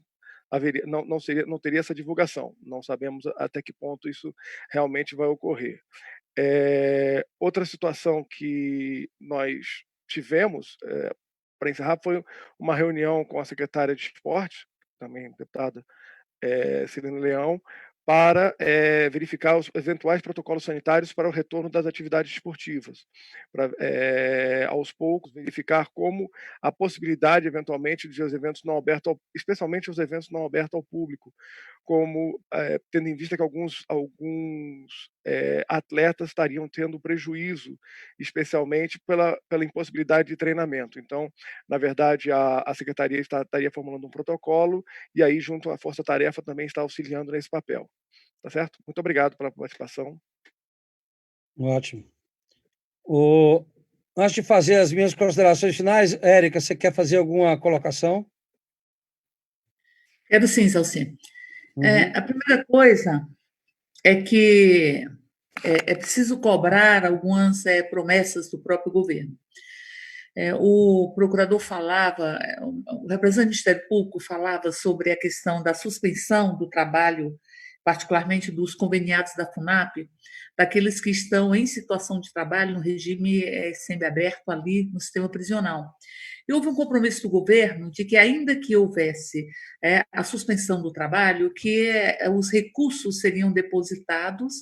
não teria essa divulgação. Não sabemos até que ponto isso realmente vai ocorrer. Outra situação que nós tivemos, para encerrar, foi uma reunião com a secretária de Esporte, também deputada Celina Leão, para verificar os eventuais protocolos sanitários para o retorno das atividades esportivas, para, aos poucos, verificar como a possibilidade, eventualmente, de os eventos não abertos, especialmente os eventos não abertos ao público, como tendo em vista que alguns atletas estariam tendo prejuízo, especialmente pela impossibilidade de treinamento. Então, na verdade, a Secretaria estaria formulando um protocolo e aí, junto à Força Tarefa, também está auxiliando nesse papel. Tá certo? Muito obrigado pela participação. Ótimo. Antes de fazer as minhas considerações finais, Érica, você quer fazer alguma colocação? Quero sim, Salsi. A primeira coisa é que é preciso cobrar algumas promessas do próprio governo. O procurador falava, o representante do Ministério Público falava sobre a questão da suspensão do trabalho, particularmente dos conveniados da FUNAP, daqueles que estão em situação de trabalho no regime semiaberto ali no sistema prisional. E houve um compromisso do governo de que, ainda que houvesse a suspensão do trabalho, que os recursos seriam depositados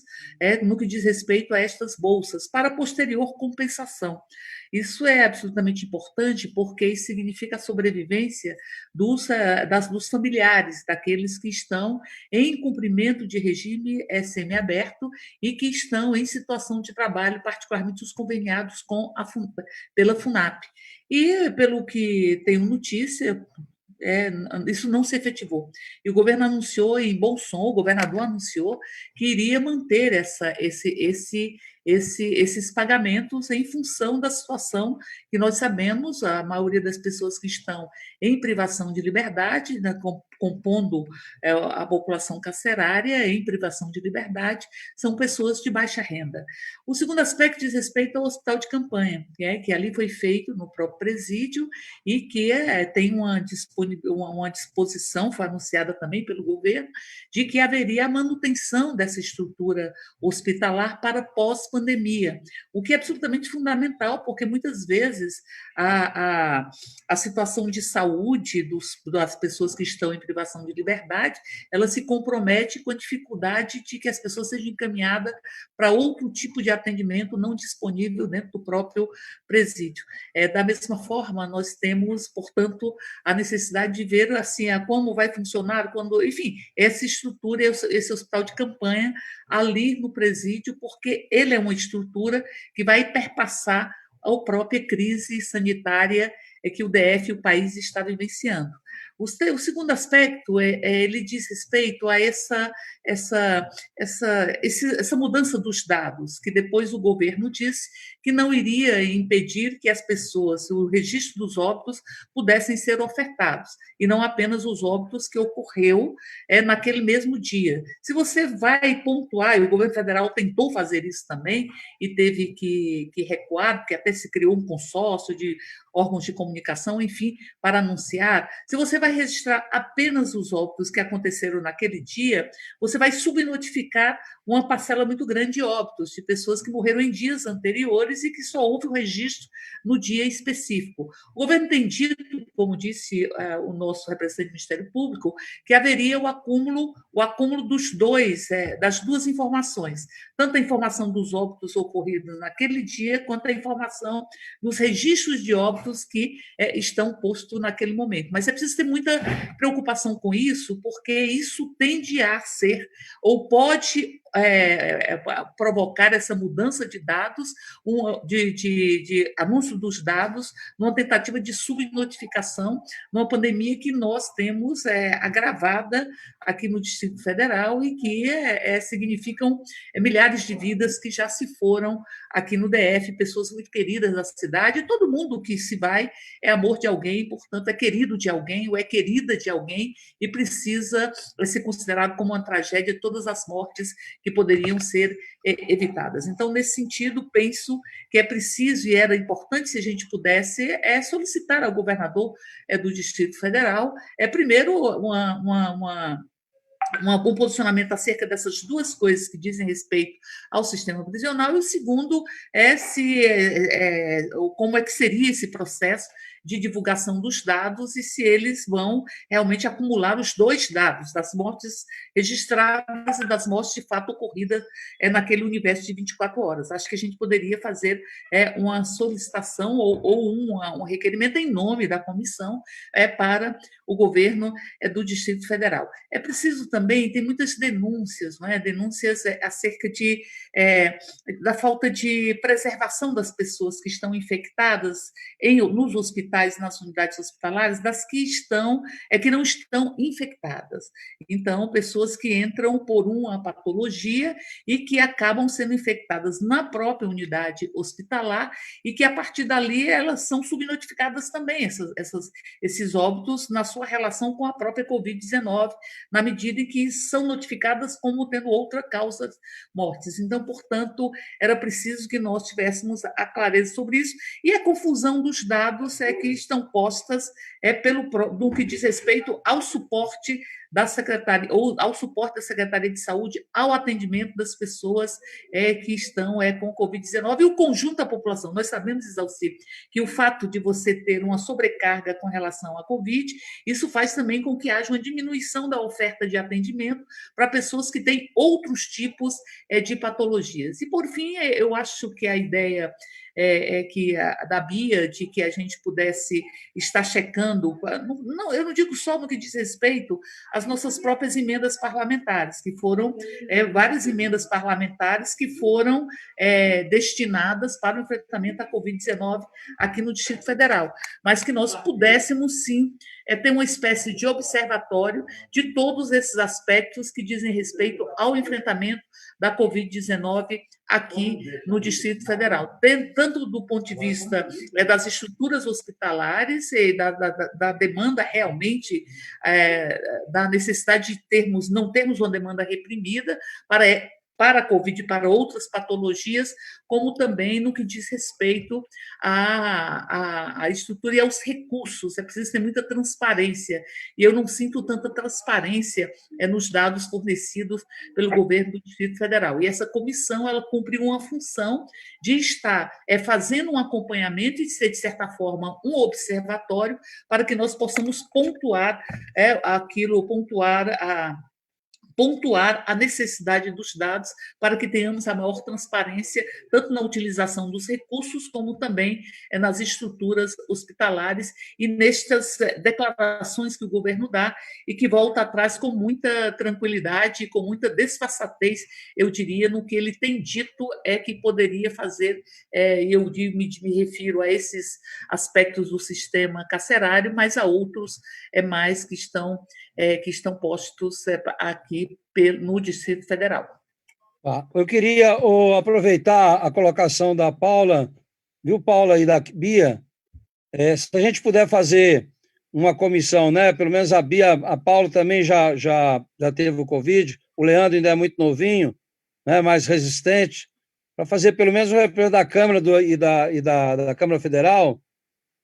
no que diz respeito a estas bolsas, para posterior compensação. Isso é absolutamente importante, porque isso significa a sobrevivência dos familiares, daqueles que estão em cumprimento de regime semiaberto e que estão em situação de trabalho, particularmente os conveniados pela FUNAP. E, pelo que tenho notícia, isso não se efetivou. E o governo anunciou, em bom som, o governador anunciou que iria manter esses pagamentos em função da situação que nós sabemos, a maioria das pessoas que estão em privação de liberdade, né, compondo a população carcerária em privação de liberdade, são pessoas de baixa renda. O segundo aspecto diz respeito ao hospital de campanha, que ali foi feito no próprio presídio e que tem uma disposição, foi anunciada também pelo governo, de que haveria a manutenção dessa estrutura hospitalar para pós-pandemia, o que é absolutamente fundamental, porque muitas vezes a situação de saúde das pessoas que estão em privação de liberdade, ela se compromete com a dificuldade de que as pessoas sejam encaminhadas para outro tipo de atendimento não disponível dentro do próprio presídio. Da mesma forma, nós temos, portanto, a necessidade de ver assim, como vai funcionar, enfim, essa estrutura, esse hospital de campanha ali no presídio, porque ele é uma estrutura que vai perpassar a própria crise sanitária que o DF e o país está vivenciando. O segundo aspecto ele diz respeito a essa mudança dos dados, que depois o governo disse que não iria impedir que as pessoas, o registro dos óbitos, pudessem ser ofertados, e não apenas os óbitos que ocorreu naquele mesmo dia. Se você vai pontuar, e o governo federal tentou fazer isso também, e teve que recuar, porque até se criou um consórcio de órgãos de comunicação, enfim, para anunciar. Se você vai registrar apenas os óbitos que aconteceram naquele dia, você vai subnotificar uma parcela muito grande de óbitos, de pessoas que morreram em dias anteriores e que só houve o registro no dia específico. O governo tem dito, como disse o nosso representante do Ministério Público, que haveria o acúmulo das duas informações, tanto a informação dos óbitos ocorridos naquele dia, quanto a informação dos registros de óbitos que estão postos naquele momento. Mas é preciso ter muita preocupação com isso, porque isso tende a ser, ou pode provocar essa mudança de dados, de anúncio dos dados, numa tentativa de subnotificação, numa pandemia que nós temos agravada aqui no Distrito Federal e que significam milhares de vidas que já se foram aqui no DF, pessoas muito queridas da cidade, e todo mundo que se vai é amor de alguém, portanto, é querido de alguém ou é querida de alguém e precisa ser considerado como uma tragédia todas as mortes que poderiam ser evitadas. Então, nesse sentido, penso que é preciso e era importante, se a gente pudesse, solicitar ao governador do Distrito Federal, primeiro, um posicionamento acerca dessas duas coisas que dizem respeito ao sistema prisional, e o segundo como é que seria esse processo de divulgação dos dados e se eles vão realmente acumular os dois dados, das mortes registradas e das mortes de fato ocorridas naquele universo de 24 horas. Acho que a gente poderia fazer uma solicitação ou um requerimento em nome da comissão para o governo do Distrito Federal. É preciso também, tem muitas denúncias, não é? Denúncias acerca da falta de preservação das pessoas que estão infectadas nos hospitais, percentais nas unidades hospitalares das que não estão infectadas. Então, pessoas que entram por uma patologia e que acabam sendo infectadas na própria unidade hospitalar e que, a partir dali, elas são subnotificadas também, esses óbitos, na sua relação com a própria Covid-19, na medida em que são notificadas como tendo outra causa mortes. Então, portanto, era preciso que nós tivéssemos a clareza sobre isso, e a confusão dos dados que estão postas no que diz respeito ao suporte da Secretaria, ou ao suporte da Secretaria de Saúde ao atendimento das pessoas que estão com Covid-19 e o conjunto da população. Nós sabemos, Isalci, que o fato de você ter uma sobrecarga com relação à Covid, isso faz também com que haja uma diminuição da oferta de atendimento para pessoas que têm outros tipos de patologias. E, por fim, eu acho que a ideia da Bia, de que a gente pudesse estar checando, não, eu não digo só no que diz respeito às nossas próprias emendas parlamentares, que foram várias emendas parlamentares que foram destinadas para o enfrentamento da Covid-19 aqui no Distrito Federal, mas que nós pudéssemos, sim, ter uma espécie de observatório de todos esses aspectos que dizem respeito ao enfrentamento da Covid-19 aqui no Distrito Federal, tanto do ponto de vista das estruturas hospitalares e da demanda realmente, da necessidade de não termos uma demanda reprimida para a Covid e para outras patologias, como também no que diz respeito à estrutura e aos recursos. É preciso ter muita transparência, e eu não sinto tanta transparência nos dados fornecidos pelo governo do Distrito Federal. E essa comissão, ela cumpre uma função de estar fazendo um acompanhamento e de ser, de certa forma, um observatório para que nós possamos pontuar a necessidade dos dados para que tenhamos a maior transparência, tanto na utilização dos recursos, como também nas estruturas hospitalares e nestas declarações que o governo dá e que volta atrás com muita tranquilidade e com muita desfaçatez, eu diria, no que ele tem dito que poderia fazer, e eu me refiro a esses aspectos do sistema carcerário, mas a outros mais que estão postos aqui no Distrito Federal. Eu queria aproveitar a colocação da Paula, viu, Paula, e da Bia, se a gente puder fazer uma comissão, né? Pelo menos a Bia, a Paula também já teve o Covid, o Leandro ainda é muito novinho, né? Mais resistente, para fazer pelo menos um representante da Câmara e da Câmara Federal,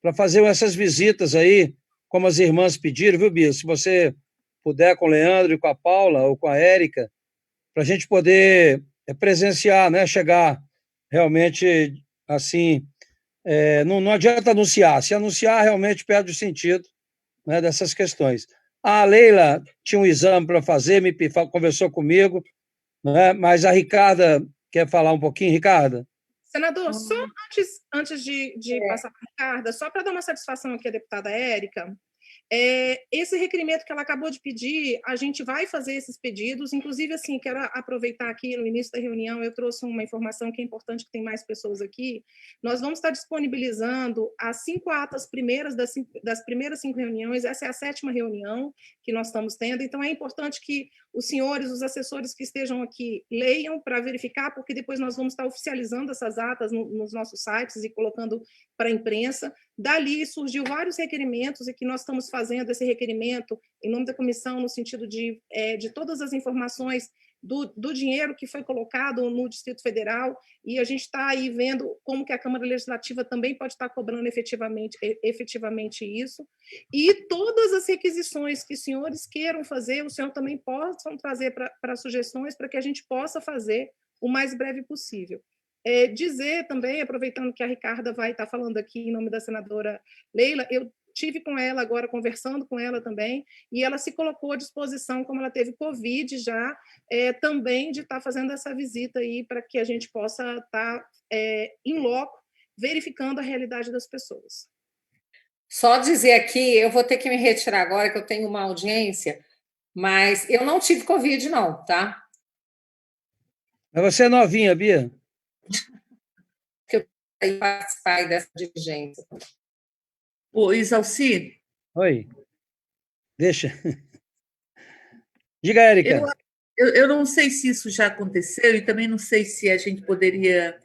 para fazer essas visitas aí, como as irmãs pediram, viu, Bia? Se você puder, com o Leandro e com a Paula, ou com a Érica, para a gente poder presenciar, né? Chegar realmente assim. Não adianta anunciar. Se anunciar, realmente perde o sentido, né, dessas questões. A Leila tinha um exame para fazer, conversou comigo, né, mas a Ricarda quer falar um pouquinho, Ricarda? Senador, só antes de passar para a Ricarda, só para dar uma satisfação aqui à deputada Érica, esse requerimento que ela acabou de pedir, a gente vai fazer esses pedidos, inclusive, assim, quero aproveitar aqui, no início da reunião, eu trouxe uma informação que é importante, que tem mais pessoas aqui, nós vamos estar disponibilizando as 5 atas primeiras das primeiras 5 reuniões, essa é a 7ª reunião que nós estamos tendo, então é importante que os senhores, os assessores que estejam aqui, leiam para verificar, porque depois nós vamos estar oficializando essas atas nos nossos sites e colocando para a imprensa. Dali surgiu vários requerimentos e que nós estamos fazendo esse requerimento em nome da comissão, no sentido de todas as informações do dinheiro que foi colocado no Distrito Federal, e a gente está aí vendo como que a Câmara Legislativa também pode estar cobrando efetivamente isso, e todas as requisições que os senhores queiram fazer, o senhor também possam trazer para sugestões para que a gente possa fazer o mais breve possível. Dizer também, aproveitando que a Ricarda vai estar falando aqui em nome da senadora Leila, eu estive com ela agora, conversando com ela também, e ela se colocou à disposição, como ela teve Covid já, também de estar fazendo essa visita aí para que a gente possa estar em loco, verificando a realidade das pessoas. Só dizer aqui, eu vou ter que me retirar agora, que eu tenho uma audiência, mas eu não tive Covid, não, tá? Mas você é novinha, Bia? Que eu participar dessa diligência. Ô, Isalci, Oi, deixa. Diga, Érica. eu não sei se isso já aconteceu e também não sei se a gente poderia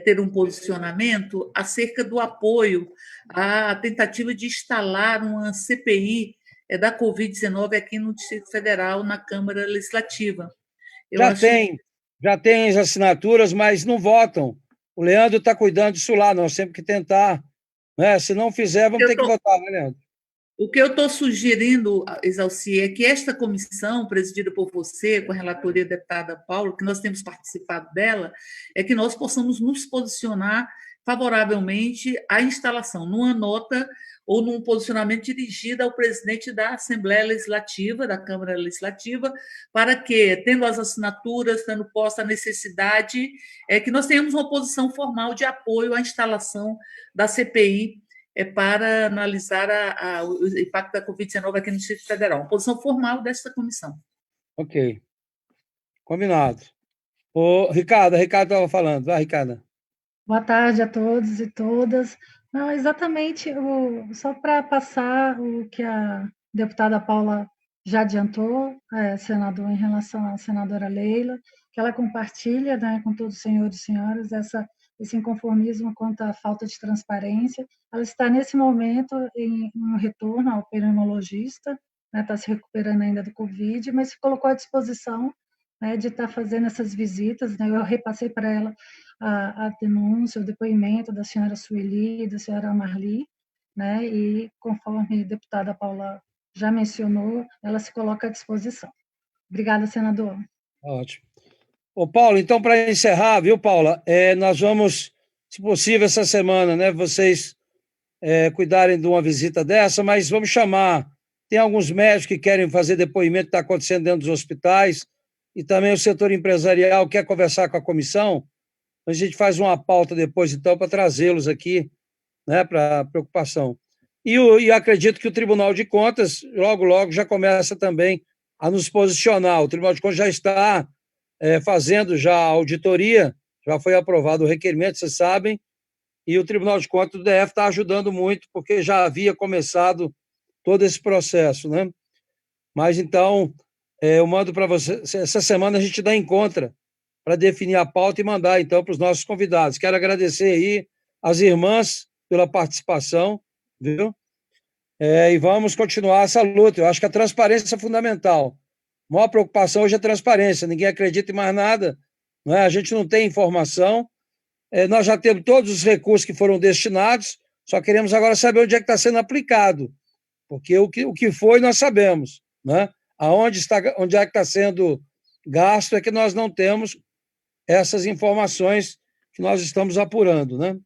ter um posicionamento acerca do apoio à tentativa de instalar uma CPI da Covid-19 aqui no Distrito Federal, na Câmara Legislativa. Já tem as assinaturas, mas não votam. O Leandro está cuidando disso lá, nós temos que tentar. Né? Se não fizer, vamos ter que votar, né, Leandro? O que eu estou sugerindo, Isalci, é que esta comissão, presidida por você, com a relatoria da deputada Paula, que nós temos participado dela, é que nós possamos nos posicionar favoravelmente à instalação, numa nota ou num posicionamento dirigido ao presidente da Assembleia Legislativa, da Câmara Legislativa, para que, tendo as assinaturas, tendo posta a necessidade, que nós tenhamos uma posição formal de apoio à instalação da CPI para analisar o impacto da Covid-19 aqui no Distrito Federal. Uma posição formal desta comissão. Ok. Combinado. O Ricardo estava falando. Vai, Ricardo. Boa tarde a todos e todas. Não, exatamente, só para passar o que a deputada Paula já adiantou, senador, em relação à senadora Leila, que ela compartilha, né, com todos os senhores e senhoras esse inconformismo quanto à falta de transparência. Ela está, nesse momento, em um retorno ao pneumologista, né, está se recuperando ainda do Covid, mas se colocou à disposição, né, de estar fazendo essas visitas. Né, eu repassei para ela a denúncia, o depoimento da senhora Sueli e da senhora Marli, né, e, conforme a deputada Paula já mencionou, ela se coloca à disposição. Obrigada, senador. Ótimo. Ô, Paulo, então, para encerrar, viu, Paula, nós vamos, se possível, essa semana, né, vocês cuidarem de uma visita dessa, mas vamos chamar, tem alguns médicos que querem fazer depoimento que está acontecendo dentro dos hospitais, e também o setor empresarial quer conversar com a comissão, a gente faz uma pauta depois, então, para trazê-los aqui, né, para preocupação. E acredito que o Tribunal de Contas, logo, logo, já começa também a nos posicionar. O Tribunal de Contas já está fazendo já a auditoria, já foi aprovado o requerimento, vocês sabem, e o Tribunal de Contas do DF está ajudando muito, porque já havia começado todo esse processo, né? Mas, então, eu mando para você, essa semana a gente dá em contra para definir a pauta e mandar, então, para os nossos convidados. Quero agradecer aí às irmãs pela participação, viu? E vamos continuar essa luta. Eu acho que a transparência é fundamental. A maior preocupação hoje é a transparência. Ninguém acredita em mais nada, não é? A gente não tem informação. Nós já temos todos os recursos que foram destinados, só queremos agora saber onde é que está sendo aplicado, porque o que foi nós sabemos, né? Onde é que está sendo gasto é que nós não temos essas informações que nós estamos apurando, né?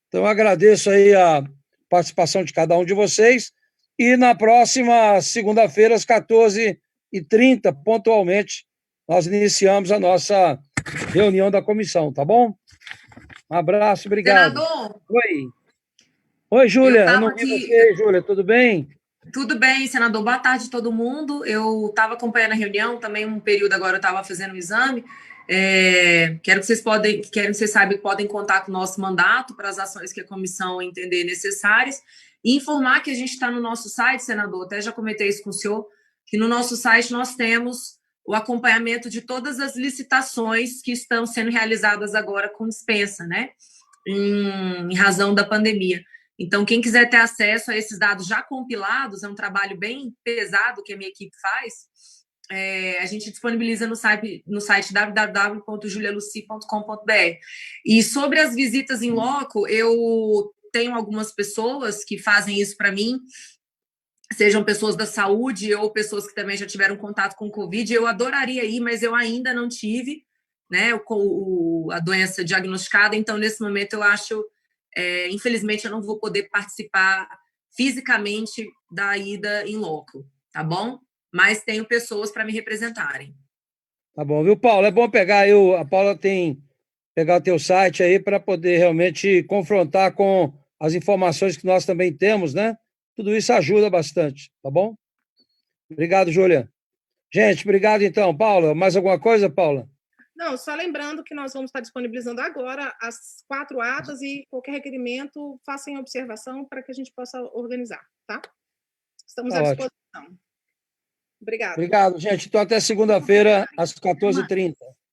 Então, eu agradeço aí a participação de cada um de vocês e na próxima segunda-feira, às 14h30, pontualmente, nós iniciamos a nossa reunião da comissão, tá bom? Um abraço, obrigado. Senador? Oi, Júlia, eu não vi você, Júlia, tudo bem? Tudo bem, senador. Boa tarde a todo mundo. Eu estava acompanhando a reunião, também um período agora eu estava fazendo o exame. Quero que vocês saibam que podem contar com o nosso mandato para as ações que a comissão entender necessárias e informar que a gente está no nosso site, senador, até já comentei isso com o senhor, que no nosso site nós temos o acompanhamento de todas as licitações que estão sendo realizadas agora com dispensa, né, em razão da pandemia. Então, quem quiser ter acesso a esses dados já compilados, é um trabalho bem pesado que a minha equipe faz, a gente disponibiliza no site www.julialuci.com.br. E sobre as visitas em loco, eu tenho algumas pessoas que fazem isso para mim, sejam pessoas da saúde ou pessoas que também já tiveram contato com o Covid. Eu adoraria ir, mas eu ainda não tive, né, a doença diagnosticada, então, nesse momento, eu acho, infelizmente, eu não vou poder participar fisicamente da ida em loco, tá bom? Mas tenho pessoas para me representarem. Tá bom, viu, Paulo? É bom pegar aí, a Paula tem pegar o teu site aí para poder realmente confrontar com as informações que nós também temos, né? Tudo isso ajuda bastante, tá bom? Obrigado, Júlia. Gente, obrigado então. Paula, mais alguma coisa, Paula? Não, só lembrando que nós vamos estar disponibilizando agora as 4 atas e qualquer requerimento, façam observação para que a gente possa organizar, tá? Estamos à disposição. Obrigada. Obrigado, gente. Então, até segunda-feira, às 14h30.